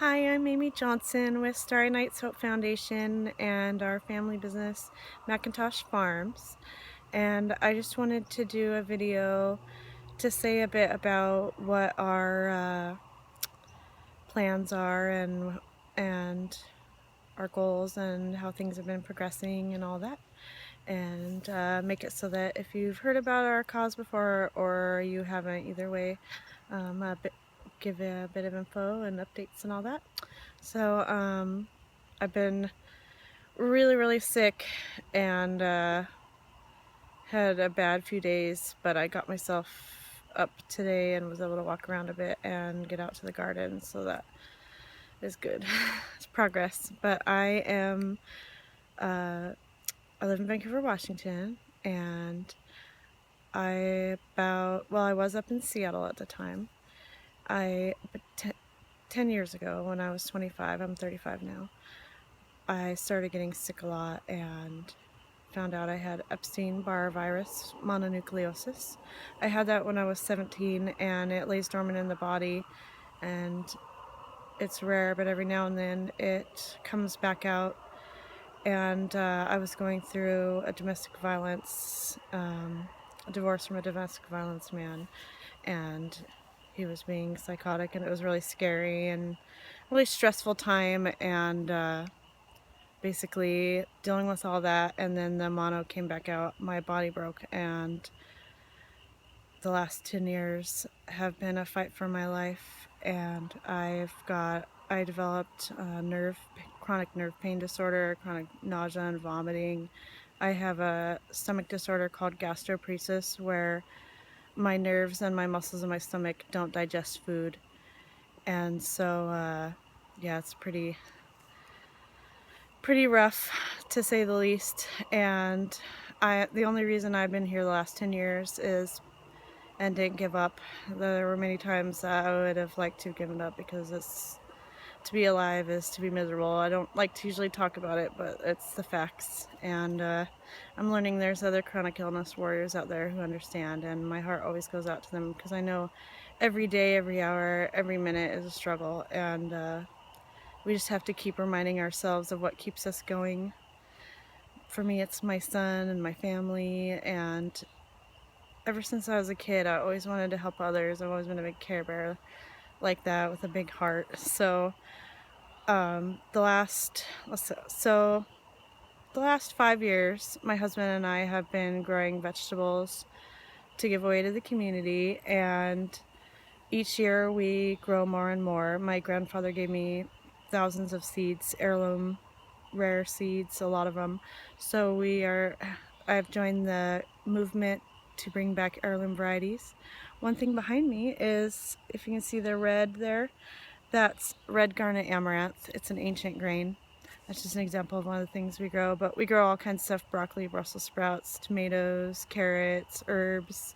Hi, I'm Amy Johnson with Starry Nights Hope Foundation and our family business, Macintosh Farms. And I just wanted to do a video to say a bit about what our plans are and our goals and how things have been progressing and all that. And make it so that if you've heard about our cause before or you haven't, either way, give a bit of info and updates and all that. So I've been really sick and had a bad few days, but I got myself up today and was able to walk around a bit and get out to the garden, so that is good. It's progress. But I live in Vancouver, Washington, and I was up in Seattle at the time. But 10 years ago, when I was 25, I'm 35 now, I started getting sick a lot and found out I had Epstein-Barr virus mononucleosis. I had that when I was 17, and it lays dormant in the body, and it's rare, but every now and then it comes back out. And I was going through a divorce from a domestic violence man, and he was being psychotic, and it was really scary and really stressful time, and basically dealing with all that, and then the mono came back out, my body broke, and the last 10 years have been a fight for my life. And I developed chronic nerve pain disorder, chronic nausea and vomiting. I have a stomach disorder called gastroparesis, where my nerves and my muscles in my stomach don't digest food. And so yeah, it's pretty rough, to say the least. And the only reason I've been here the last 10 years and didn't give up. There were many times that I would have liked to have given up, because to be alive is to be miserable. I don't like to usually talk about it, but it's the facts. And I'm learning there's other chronic illness warriors out there who understand, and my heart always goes out to them, because I know every day, every hour, every minute is a struggle, and we just have to keep reminding ourselves of what keeps us going. For me, it's my son and my family, and ever since I was a kid, I always wanted to help others. I've always been a big care bear like that, with a big heart. So the last 5 years, my husband and I have been growing vegetables to give away to the community, and each year we grow more and more. My grandfather gave me thousands of seeds, heirloom rare seeds, a lot of them. So I've joined the movement to bring back heirloom varieties. One thing behind me is, if you can see the red there, that's red garnet amaranth. It's an ancient grain. That's just an example of one of the things we grow, but we grow all kinds of stuff: broccoli, Brussels sprouts, tomatoes, carrots, herbs,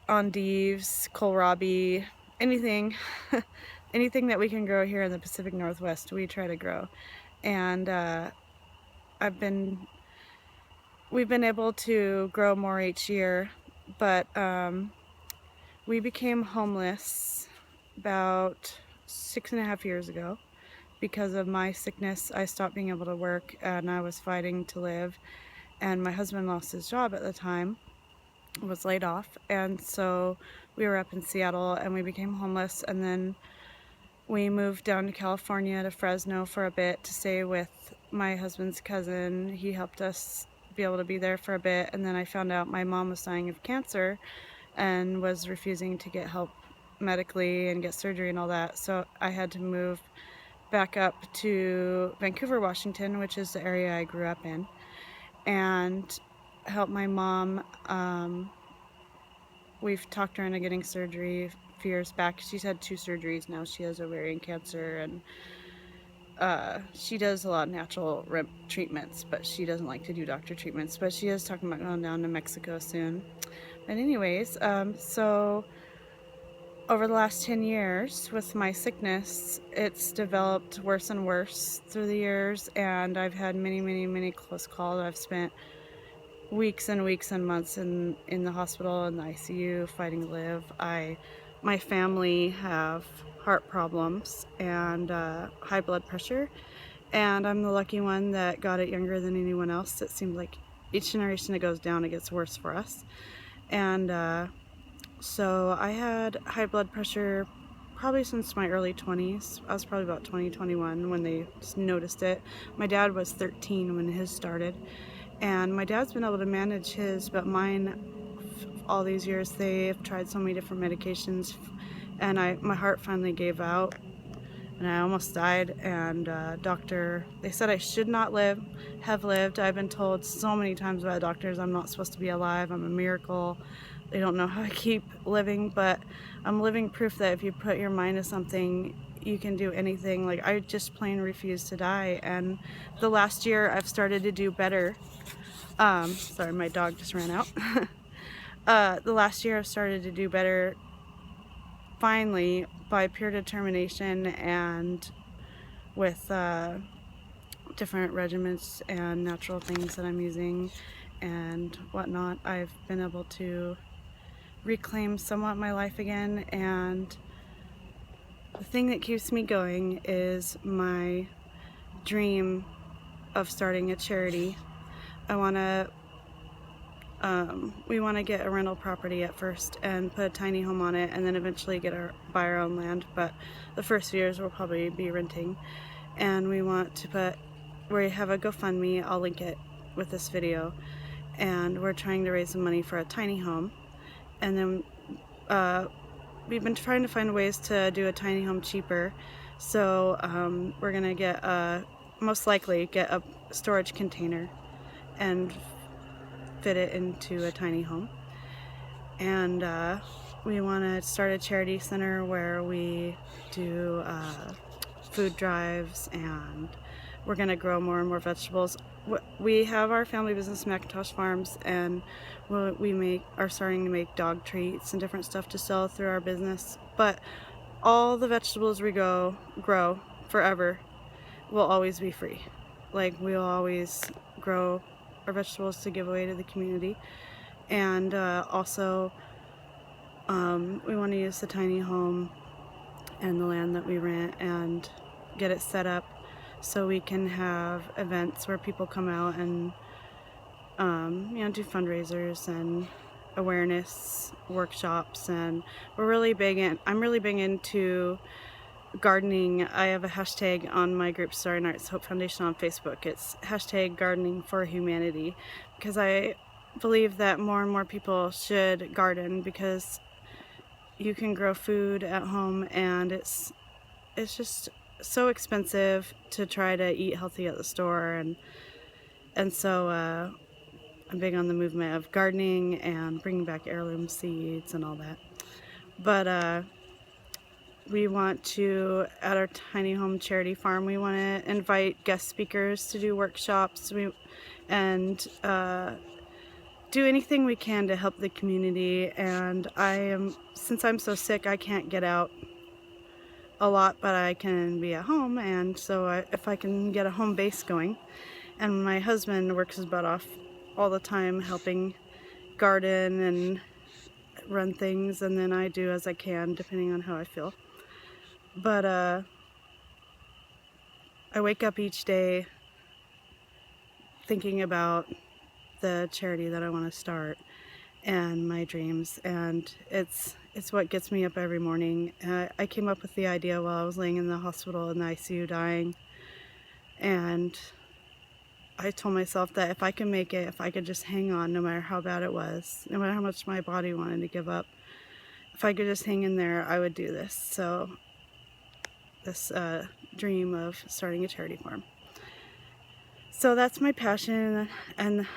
endives, kohlrabi, anything anything that we can grow here in the Pacific Northwest, we try to grow. And we've been able to grow more each year, but we became homeless about 6.5 years ago. Because of my sickness, I stopped being able to work, and I was fighting to live, and my husband lost his job at the time, was laid off, and so we were up in Seattle, and we became homeless. And then we moved down to California, to Fresno, for a bit to stay with my husband's cousin. He helped us be able to be there for a bit, and then I found out my mom was dying of cancer and was refusing to get help medically and get surgery and all that. So I had to move back up to Vancouver, Washington, which is the area I grew up in, and help my mom. We've talked her into getting surgery a few years back. She's had 2 surgeries now. She has ovarian cancer, and she does a lot of natural treatments, but she doesn't like to do doctor treatments. But she is talking about going down to Mexico soon. But anyways, so over the last 10 years with my sickness, it's developed worse and worse through the years, and I've had many close calls. I've spent weeks and weeks and months in the hospital, in the ICU, fighting to live. My family have heart problems and high blood pressure, and I'm the lucky one that got it younger than anyone else. It seems like each generation that goes down, it gets worse for us. And so I had high blood pressure probably since my early 20s. I was probably about 20, 21 when they just noticed it. My dad was 13 when his started, and my dad's been able to manage his, but mine, all these years, they've tried so many different medications, and my heart finally gave out, and I almost died. And they said I should not have lived. I've been told so many times by doctors I'm not supposed to be alive, I'm a miracle. They don't know how I keep living, but I'm living proof that if you put your mind to something, you can do anything. Like, I just plain refuse to die. And the last year I've started to do better. Sorry, my dog just ran out. The last year I've started to do better, finally, by pure determination and with different regimens and natural things that I'm using and whatnot. I've been able to reclaim somewhat my life again, and the thing that keeps me going is my dream of starting a charity. We want to get a rental property at first and put a tiny home on it, and then eventually buy our own land, but the first few years we'll probably be renting. And we have a GoFundMe, I'll link it with this video, and we're trying to raise some money for a tiny home. And then we've been trying to find ways to do a tiny home cheaper, so we're gonna most likely get a storage container and fit it into a tiny home. And we want to start a charity center where we do food drives, and we're going to grow more and more vegetables. We have our family business, Macintosh Farms, and we are starting to make dog treats and different stuff to sell through our business. But all the vegetables we grow forever will always be free. Like, we'll always grow our vegetables to give away to the community. And also we want to use the tiny home and the land that we rent and get it set up so we can have events where people come out and do fundraisers and awareness workshops. And I'm really big into gardening. I have a hashtag on my group, Starting Arts Hope Foundation, on Facebook. It's hashtag gardening for humanity, because I believe that more and more people should garden, because you can grow food at home, and it's just so expensive to try to eat healthy at the store. And so I'm big on the movement of gardening and bringing back heirloom seeds and all that. But we want to, at our tiny home charity farm, we want to invite guest speakers to do workshops and do anything we can to help the community. And since I'm so sick, I can't get out a lot, but I can be at home. And so if I can get a home base going, and my husband works his butt off all the time helping garden and run things, and then I do as I can depending on how I feel. But I wake up each day thinking about the charity that I want to start and my dreams, and it's what gets me up every morning. I came up with the idea while I was laying in the hospital in the ICU dying, and I told myself that if I can make it, if I could just hang on no matter how bad it was, no matter how much my body wanted to give up, if I could just hang in there, I would do this. So this dream of starting a charity farm. So that's my passion, and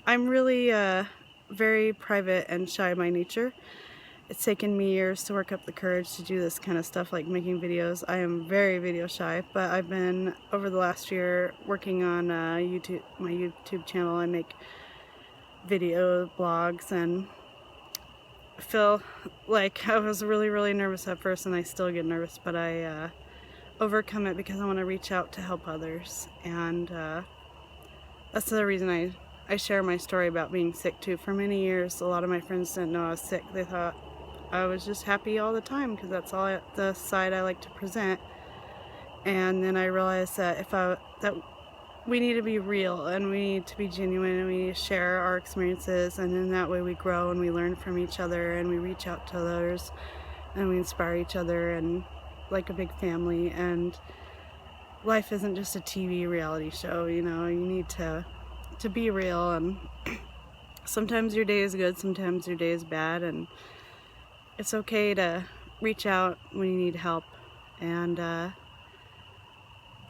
I'm really very private and shy by nature. It's taken me years to work up the courage to do this kind of stuff, like making videos. I am very video shy, but I've been, over the last year, working on my YouTube channel. I make video blogs, and I feel like I was really nervous at first, and I still get nervous, but I overcome it because I want to reach out to help others. And that's the reason I share my story about being sick too. For many years, a lot of my friends didn't know I was sick. They thought I was just happy all the time because that's the side I like to present. And then I realized that that we need to be real and we need to be genuine and we need to share our experiences, and in that way we grow and we learn from each other and we reach out to others and we inspire each other, and like a big family. And life isn't just a TV reality show, you know. You need to be real, and sometimes your day is good, sometimes your day is bad, and it's okay to reach out when you need help and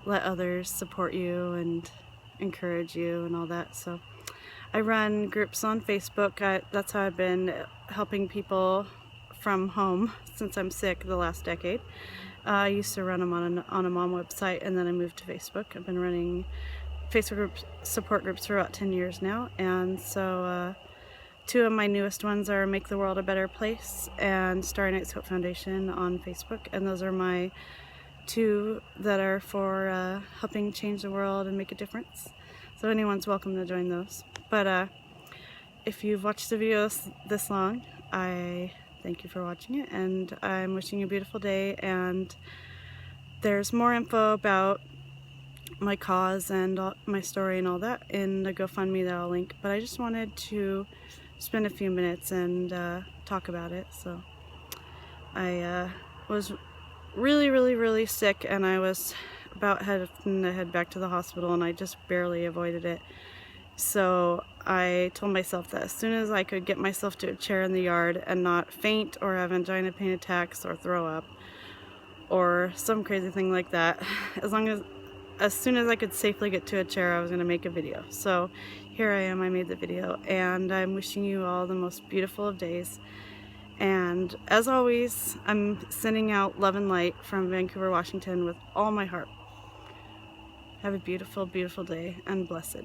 let others support you and encourage you and all that. So I run groups on Facebook. That's how I've been helping people from home since I'm sick the last decade. I used to run them on a mom website, and then I moved to Facebook. I've been running Facebook groups, support groups, for about 10 years now. And so two of my newest ones are Make the World a Better Place and Starry Nights Hope Foundation on Facebook. And those are my two that are for helping change the world and make a difference. So anyone's welcome to join those. But if you've watched the video this long, I thank you for watching it, and I'm wishing you a beautiful day. And there's more info about my cause and my story and all that in the GoFundMe that I'll link, but I just wanted to spend a few minutes and talk about it. So I was really sick, and I was about to head back to the hospital, and I just barely avoided it. So I told myself that as soon as I could get myself to a chair in the yard and not faint or have angina pain attacks or throw up or some crazy thing like that, as soon as I could safely get to a chair, I was going to make a video. So here I am, I made the video, and I'm wishing you all the most beautiful of days. And as always, I'm sending out love and light from Vancouver, Washington with all my heart. Have a beautiful, beautiful day, and blessed.